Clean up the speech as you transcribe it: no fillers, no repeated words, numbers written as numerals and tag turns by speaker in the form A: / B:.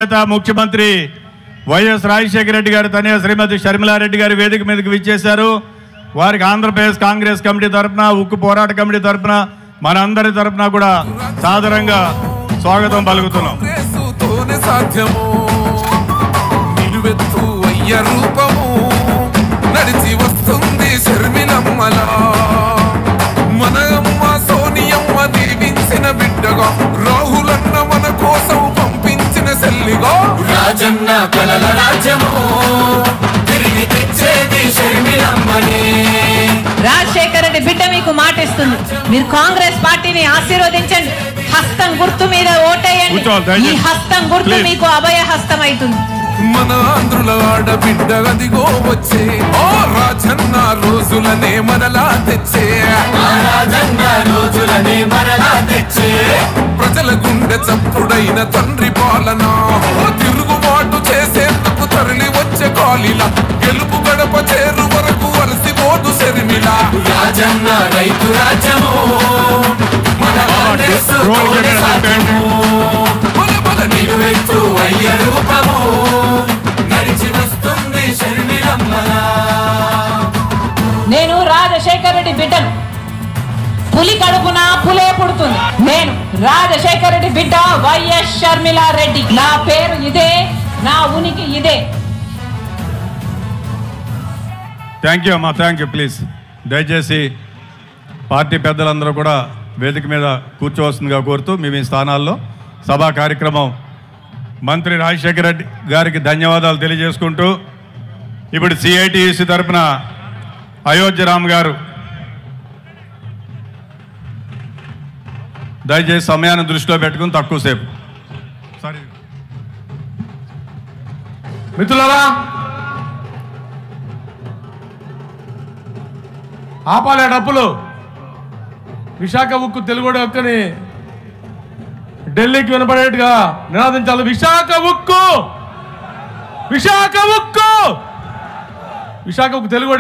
A: ముఖ్యమంత్రి వైఎస్ రాజశేఖర రెడ్డి గారు తనయ శ్రీమతి షర్మిలారెడ్డి గారి వేదిక మీదకి విచ్చేశారు. వారికి ఆంధ్రప్రదేశ్ కాంగ్రెస్ కమిటీ తరపున, ఉక్కు పోరాట కమిటీ తరపున, మనందరి తరపున కూడా సాదరంగా స్వాగతం పలుకుతున్నాం.
B: నడిచి వస్తుంది షర్మిలమ్మలా, మన అమ్మ సోనియమ్మ దీవించిన బిడ్డగా, రాహులన్న మన కోసం పంపించిన సెల్లిగా,
C: రాజన్న కలల రాజ్యము తిరిగి తెచ్చేది షర్మిలమ్మనే.
D: రాజశేఖర రెడ్డి బిడ్డ మీకు మాటిస్తుంది, మీరు కాంగ్రెస్ పార్టీని ఆశీర్వదించండి, హస్తం గుర్తు మీద ఓటేయండి. ఈ హస్తం గుర్తు మీకు అభయ హస్తం అవుతుంది.
B: మన ఆంధ్రుల ఆడబిడ్డ అదిగో వచ్చే, ఓ రాజన్న రోజులనే మరలా తెచ్చే,
C: రాజన్న రోజులనే మరలా తెచ్చే,
B: ప్రజల గుండె చప్పుడైన తండ్రి పాలన, తిరుగుబాటు చేసేందుకు తరలి వచ్చే కాలిల, గెలుపు గడప చేరు వరకు అలసిపోదు షర్మిల.
C: రాజన్న రైతు రాజ్యము మన కాంగ్రెస్ తోనే సాధ్యము,
B: బల బల
C: నిలువెత్తు అయ్య రూపము నడిచి వస్తుంది షర్మిలమ్మలా.
D: నేను రాజశేఖర రెడ్డి బిడ్డను, పులి కడుపున పులే పుడుతుంది. నేను రాజశేఖర రెడ్డి బిడ్డ వైఎస్ షర్మిలారెడ్డి. నా పేరు ఇదే, నా ఉనికి ఇదే.
A: థ్యాంక్ యూ అమ్మా, థ్యాంక్ యూ. ప్లీజ్ దయచేసి పార్టీ పెద్దలందరూ కూడా వేదిక మీద కూర్చోవలసిందిగా కోరుతూ మీ మీ స్థానాల్లో సభా కార్యక్రమం మంత్రి రాజశేఖర రెడ్డి గారికి ధన్యవాదాలు తెలియజేసుకుంటూ, ఇప్పుడు సిఐటియుసి తరఫున అయోధ్యరామ్ గారు దయచేసి సమయాన్ని దృష్టిలో పెట్టుకుని తక్కువసేపు. సారీ
E: మిత్రులారా, ఆపాలే డప్పులు. విశాఖ ఉక్కు తెలుగుడు ఒక్కని ఢిల్లీకి వినపడేట్టుగా నినాదించాలి. విశాఖ ఉక్కు, విశాఖ ఉక్కు, విశాఖ ఉక్కు తెలుగు